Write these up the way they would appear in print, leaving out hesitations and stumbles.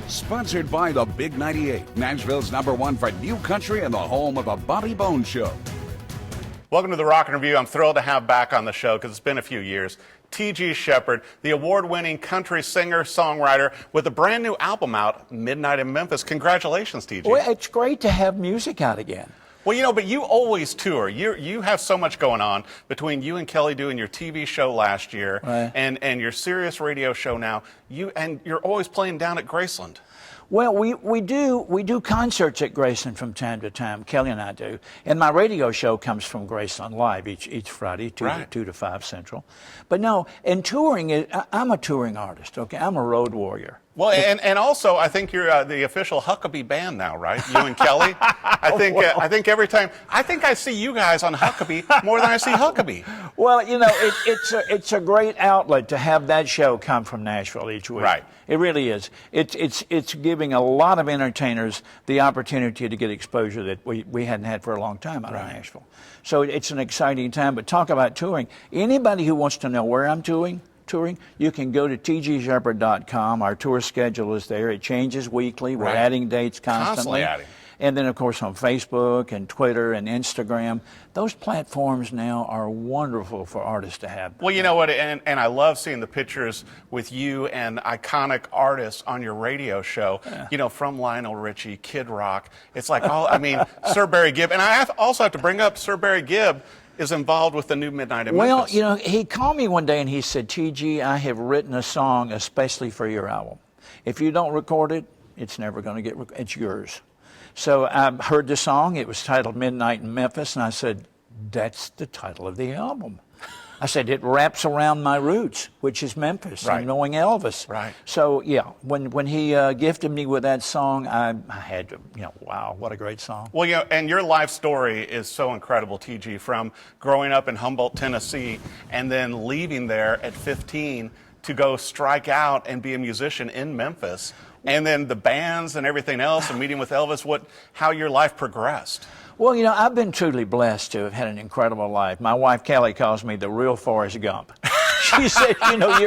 Sponsored by the Big 98, Nashville's #1 for new country and the home of the Bobby Bones Show. Welcome to the Rock and Review. I'm thrilled to have back on the show because it's been a few years. T.G. Sheppard, the award-winning country singer-songwriter with a brand new album out, Midnight in Memphis. Congratulations, T.G. Well, it's great to have music out again. Well, you know, but you always tour. You have so much going on between you and Kelly doing your TV show last year and your Sirius Radio show now. You're always playing down at Graceland. Well, we do concerts at Graceland from time to time. Kelly and I do, and my radio show comes from Graceland live each Friday, 2 to 5 Central. But no, in touring, I'm a touring artist. Okay, I'm a road warrior. Well, and also, I think you're the official Huckabee band now, right? You and Kelly. I think every time I see you guys on Huckabee more than I see Huckabee. Well, you know, it's a great outlet to have that show come from Nashville each week. Right. It really is. It's giving a lot of entertainers the opportunity to get exposure that we hadn't had for a long time out of Nashville. So it's an exciting time. But talk about touring. Anybody who wants to know where I'm touring, you can go to tgsheppard.com. Our tour schedule is there. It changes weekly. We're adding dates constantly. Adding. And then, of course, on Facebook and Twitter and Instagram, those platforms now are wonderful for artists to have. Well, you know what, and I love seeing the pictures with you and iconic artists on your radio show, you know, from Lionel Richie, Kid Rock. It's like, Sir Barry Gibb. And I also have to bring up Sir Barry Gibb is involved with the new Midnight in Memphis. Well, you know, he called me one day and he said, TG, I have written a song especially for your album. If you don't record it, it's never going to get recorded. It's yours. So I heard the song. It was titled Midnight in Memphis, and I said, that's the title of the album. I said, it wraps around my roots, which is Memphis, and knowing Elvis. Right. So, yeah, when he gifted me with that song, I had to, you know, wow, what a great song. Well, you know, and your life story is so incredible, TG, from growing up in Humboldt, Tennessee, and then leaving there at 15 to go strike out and be a musician in Memphis. And then the bands and everything else and meeting with Elvis, how your life progressed. Well, you know, I've been truly blessed to have had an incredible life. My wife, Kelly, calls me the real Forrest Gump. She said, you know,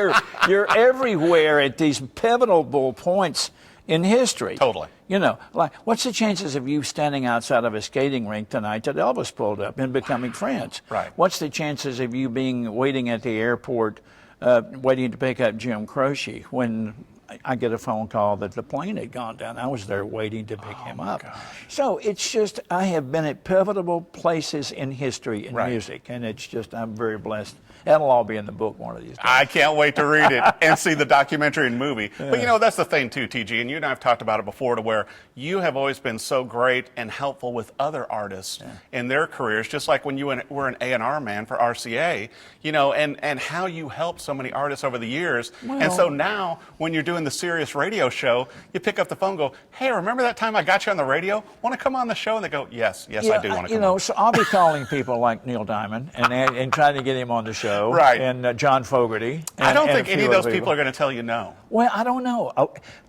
you're everywhere at these pivotal points in history. Totally. You know, like, what's the chances of you standing outside of a skating rink tonight that Elvis pulled up and becoming friends? Right. What's the chances of you waiting at the airport, waiting to pick up Jim Croce when I get a phone call that the plane had gone down? I was there waiting to pick him up. Gosh. So it's just, I have been at pivotal places in history in music, and it's just, I'm very blessed. That'll all be in the book one of these days. I can't wait to read it and see the documentary and movie. But, you know, that's the thing, too, TG, and you and I have talked about it before, to where you have always been so great and helpful with other artists in their careers, just like when you were an A&R man for RCA, you know, and how you helped so many artists over the years. Well, and so now, when you're doing the Sirius Radio show, you pick up the phone and go, hey, remember that time I got you on the radio? Want to come on the show? And they go, yes, I do want to come on. You know, so I'll be calling people like Neil Diamond and trying to get him on the show. Right. And John Fogerty. I don't think any of those people are going to tell you no. Well, I don't know.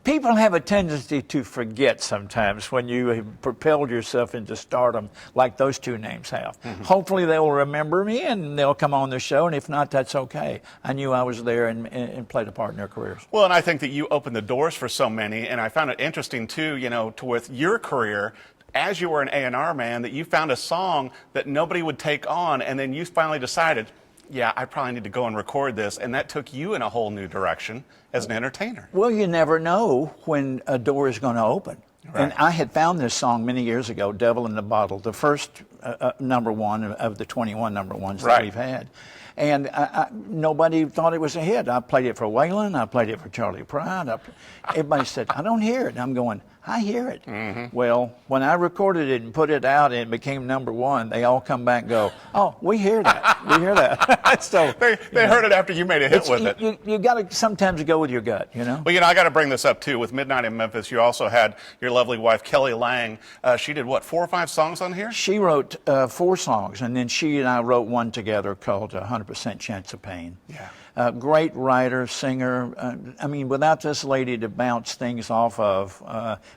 People have a tendency to forget sometimes when you have propelled yourself into stardom like those two names have. Hopefully they'll remember me and they'll come on the show, and if not, that's okay. I knew I was there and played a part in their careers. Well, and I think that you opened the doors for so many, and I found it interesting, too, you know, with your career, as you were an A&R man, that you found a song that nobody would take on, and then you finally decided, yeah, I probably need to go and record this, and that took you in a whole new direction as an entertainer. Well, you never know when a door is going to open. Right. And I had found this song many years ago, Devil in the Bottle, the first #1 of the 21 #1s that we've had. And nobody thought it was a hit. I played it for Waylon. I played it for Charlie Pride. Everybody said, I don't hear it. And I'm going, I hear it. Well, when I recorded it and put it out and it became #1, they all come back and go, oh, we hear that. We hear that. So they heard it after you made a hit with it. You got to sometimes go with your gut, you know? Well, you know, I got to bring this up, too. With Midnight in Memphis, you also had your lovely wife, Kelly Lang. She did, 4 or 5 songs on here? She wrote 4 songs, and then she and I wrote one together called 100% Chance of Pain. Yeah. Great writer, singer. I mean, without this lady to bounce things off of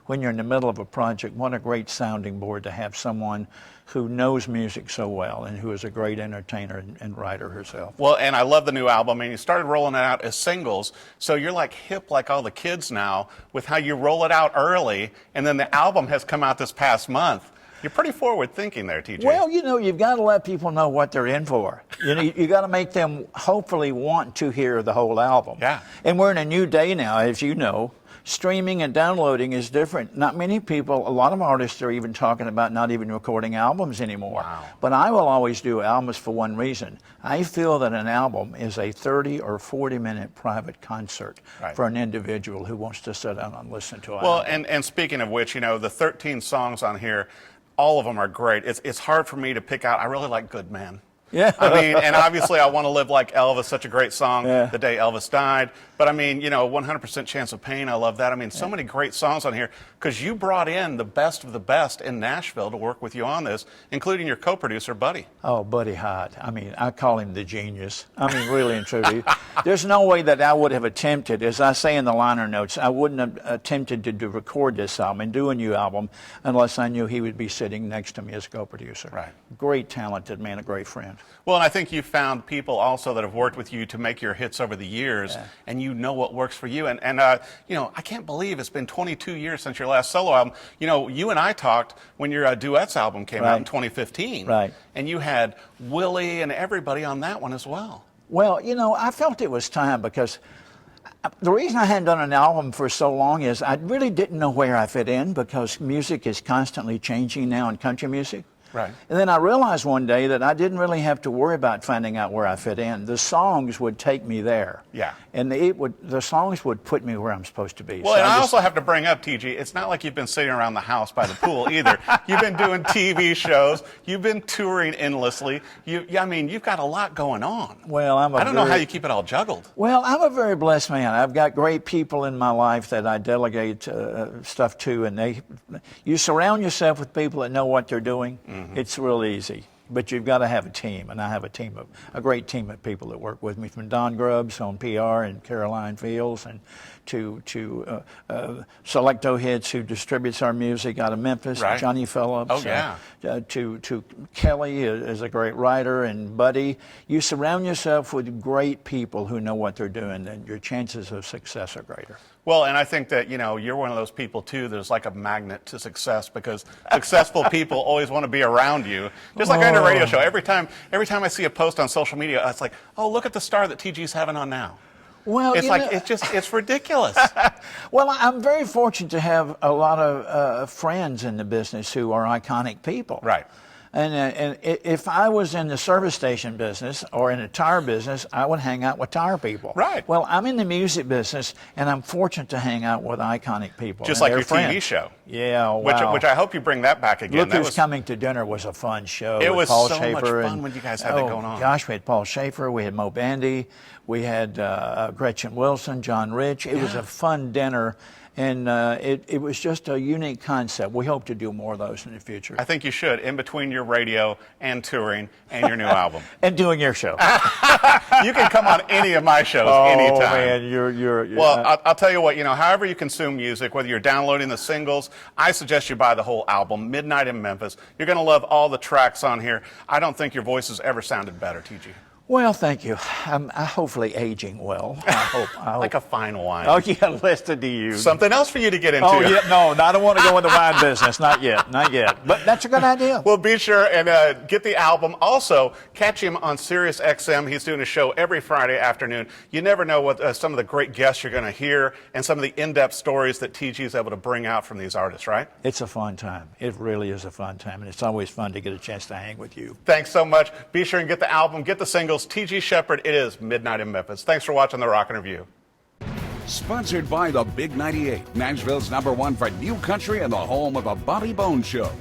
when you're in the middle of a project, what a great sounding board to have someone who knows music so well and who is a great entertainer and writer herself. Well, and I love the new album, and you started rolling it out as singles, so you're like hip like all the kids now with how you roll it out early, and then the album has come out this past month. You're pretty forward thinking there, TJ. Well, you know, you've got to let people know what they're in for. You know, you got to make them hopefully want to hear the whole album. Yeah. And we're in a new day now, as you know. Streaming and downloading is different. Not many people, a lot of artists are even talking about not even recording albums anymore. Wow. But I will always do albums for one reason. I feel that an album is a 30 or 40-minute private concert for an individual who wants to sit down and listen to it. Well, and speaking of which, you know, the 13 songs on here, all of them are great. It's hard for me to pick out. I really like Good Man. Yeah. I mean, and obviously I Want to Live Like Elvis, such a great song, the day Elvis died. But I mean, you know, 100% Chance of Pain, I love that. I mean, so many great songs on here because you brought in the best of the best in Nashville to work with you on this, including your co-producer, Buddy. Oh, Buddy Hyatt. I mean, I call him the genius. I mean, really and truly. There's no way that I would have attempted, as I say in the liner notes, I wouldn't have attempted to record this album and do a new album unless I knew he would be sitting next to me as co-producer. Right. Great, talented man, a great friend. Well, and I think you found people also that have worked with you to make your hits over the years, and you know what works for you. And you know, I can't believe it's been 22 years since your last solo album. You know, you and I talked when your duets album came out in 2015. Right. And you had Willie and everybody on that one as well. Well, you know, I felt it was time because the reason I hadn't done an album for so long is I really didn't know where I fit in because music is constantly changing now in country music. Right. And then I realized one day that I didn't really have to worry about finding out where I fit in. The songs would take me there. Yeah. And the songs would put me where I'm supposed to be. Well, so and I also have to bring up, TG, it's not like you've been sitting around the house by the pool either. You've been doing TV shows. You've been touring endlessly. I mean, you've got a lot going on. Well, I don't know how you keep it all juggled. Well, I'm a very blessed man. I've got great people in my life that I delegate stuff to, and you surround yourself with people that know what they're doing. It's real easy. But you've got to have a team, and I have a great team of people that work with me, from Don Grubbs on PR and Caroline Fields, and to Selecto Hits, who distributes our music out of Memphis, Johnny Phillips, to Kelly is a great writer, and Buddy. You surround yourself with great people who know what they're doing, and your chances of success are greater. Well, and I think that, you know, you're one of those people, too, that's like a magnet to success because successful people always want to be around you. Just like on a radio show. Every time I see a post on social media, it's like, oh, look at the star that TG's having on now. Well, it's like, it's ridiculous. Well, I'm very fortunate to have a lot of friends in the business who are iconic people. Right. And if I was in the service station business or in a tire business, I would hang out with tire people. Right. Well, I'm in the music business, and I'm fortunate to hang out with iconic people. Just like your friends. TV show. Yeah, wow. Which I hope you bring that back again. Look Who's Coming to Dinner was a fun show. It was Paul so Schaefer much fun when you guys had that going on. Gosh, we had Paul Schaefer, we had Mo Bandy, we had Gretchen Wilson, John Rich. It was a fun dinner. And it was just a unique concept. We hope to do more of those in the future. I think you should, in between your radio and touring and your new album. And doing your show. You can come on any of my shows anytime. Oh, man, you're well, I'll tell you what, you know, however you consume music, whether you're downloading the singles, I suggest you buy the whole album, Midnight in Memphis. You're going to love all the tracks on here. I don't think your voice has ever sounded better, TG. Well, thank you. I'm hopefully aging well. I hope. Like a fine wine. Oh, yeah, listen to you. Something else for you to get into. Oh, yeah, no, I don't want to go in the wine business. Not yet. But that's a good idea. Well, be sure and get the album. Also, catch him on Sirius XM. He's doing a show every Friday afternoon. You never know what some of the great guests you're going to hear and some of the in-depth stories that TG is able to bring out from these artists, right? It's a fun time. It really is a fun time, and it's always fun to get a chance to hang with you. Thanks so much. Be sure and get the album, get the singles. TG Sheppard, it is Midnight in Memphis. Thanks for watching The Rockin' Review. Sponsored by the Big 98, Nashville's #1 for new country and the home of the Bobby Bones Show.